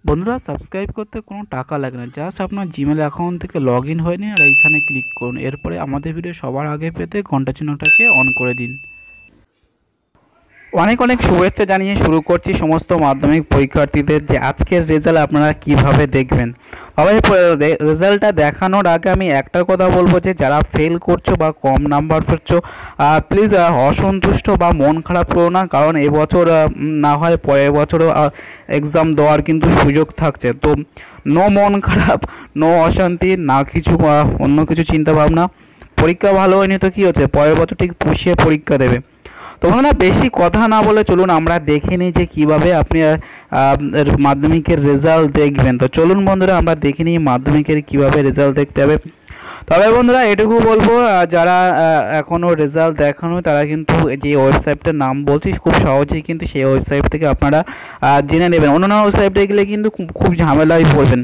বন্ধুরা সাবস্ক্রাইব করতে কোনো টাকা লাগে না, জাস্ট আপনার জিমেল অ্যাকাউন্ট থেকে লগ ইন হয়ে নিন আর এইখানে ক্লিক করুন। এরপরে আমাদের ভিডিও সবার আগে পেতে ঘন্টা চিহ্নটাকে অন করে দিন। অনেক অনেক শুভেচ্ছা জানিয়ে শুরু করছি সমস্ত মাধ্যমিক পরীক্ষার্থীদের যে আজকের রেজাল্ট আপনারা কিভাবে দেখবেন। তবে রেজাল্টটা দেখানোর আগে আমি একটা কথা বলবো যে যারা ফেল করছো বা কম নাম্বার পেয়েছো প্লিজ অসন্তুষ্ট বা মন খারাপ করো না, কারণ এবছর না হয় পরের বছরও এক্সাম দেওয়ার কিন্তু সুযোগ থাকছে। তো নো মন খারাপ, নো অশান্তি, না কিছু অন্য কিছু চিন্তা ভাবনা। পরীক্ষা ভালো হয়নি তো কী হচ্ছে, পরের বছর ঠিক পুষিয়ে পরীক্ষা দেবে। তো বন্ধুরা বেশি কথা না বলে চলুন আমরা দেখে নিই যে কীভাবে আপনি মাধ্যমিকের রেজাল্ট দেখবেন। তো চলুন বন্ধুরা আমরা দেখে নিই মাধ্যমিকের কীভাবে রেজাল্ট দেখতে হবে। তবে বন্ধুরা এটুকু বলবো, যারা এখনও রেজাল্ট দেখানো তারা কিন্তু যে ওয়েবসাইটটার নাম বলছি খুব সহজেই কিন্তু সেই ওয়েবসাইট থেকে আপনারা জেনে নেবেন। অন্যান্য ওয়েবসাইটে গেলে কিন্তু খুব ঝামেলায় পড়বেন।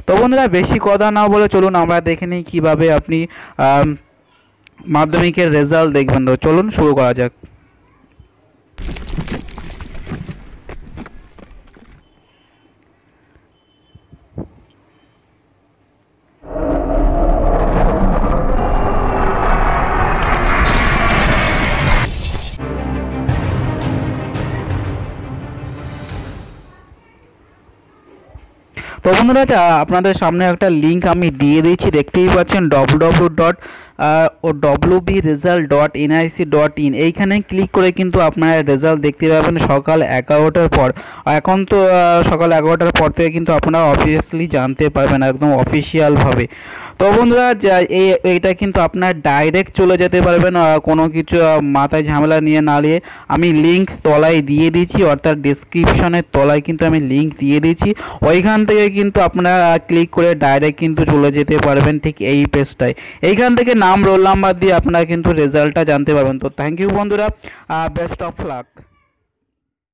তো বন্ধুরা বেশি কথা না বলে চলুন আমরা দেখে নিই কীভাবে আপনি মাধ্যমিকের রেজাল্ট দেখবেন। তো চলুন শুরু করা যাক। তো বন্ধুরা আপনাদের সামনে একটা লিঙ্ক আমি দিয়ে দিয়েছি, দেখতেই পাচ্ছেন www.wbresult.nic.in। এইখানে ক্লিক করে কিন্তু আপনারা রেজাল্ট দেখতে পাবেন সকাল 11টার পর। এখন তো সকাল 11টার পর থেকে কিন্তু আপনারা অবভিয়াসলি জানতে পারবেন একদম অফিসিয়ালভাবে। তো বন্ধুরা এইটা কিন্তু আপনার ডাইরেক্ট চলে যেতে পারবেন, কোনো কিছু মাথায় ঝামেলা নিয়ে না নিয়ে। আমি লিঙ্ক তলায় দিয়ে দিয়েছি, অর্থাৎ ডিসক্রিপশনের তলায় কিন্তু আমি লিঙ্ক দিয়ে দিয়েছি। ওইখান থেকে কিন্তু আপনারা ক্লিক করে ডাইরেক্ট কিন্তু চলে যেতে পারবেন ঠিক এই পেজটায়। এইখান থেকে নাম, রোল নাম্বার দিয়ে আপনারা কিন্তু রেজাল্টটা জানতে পারবেন। তো থ্যাংক ইউ বন্ধুরা, বেস্ট অফ লাক।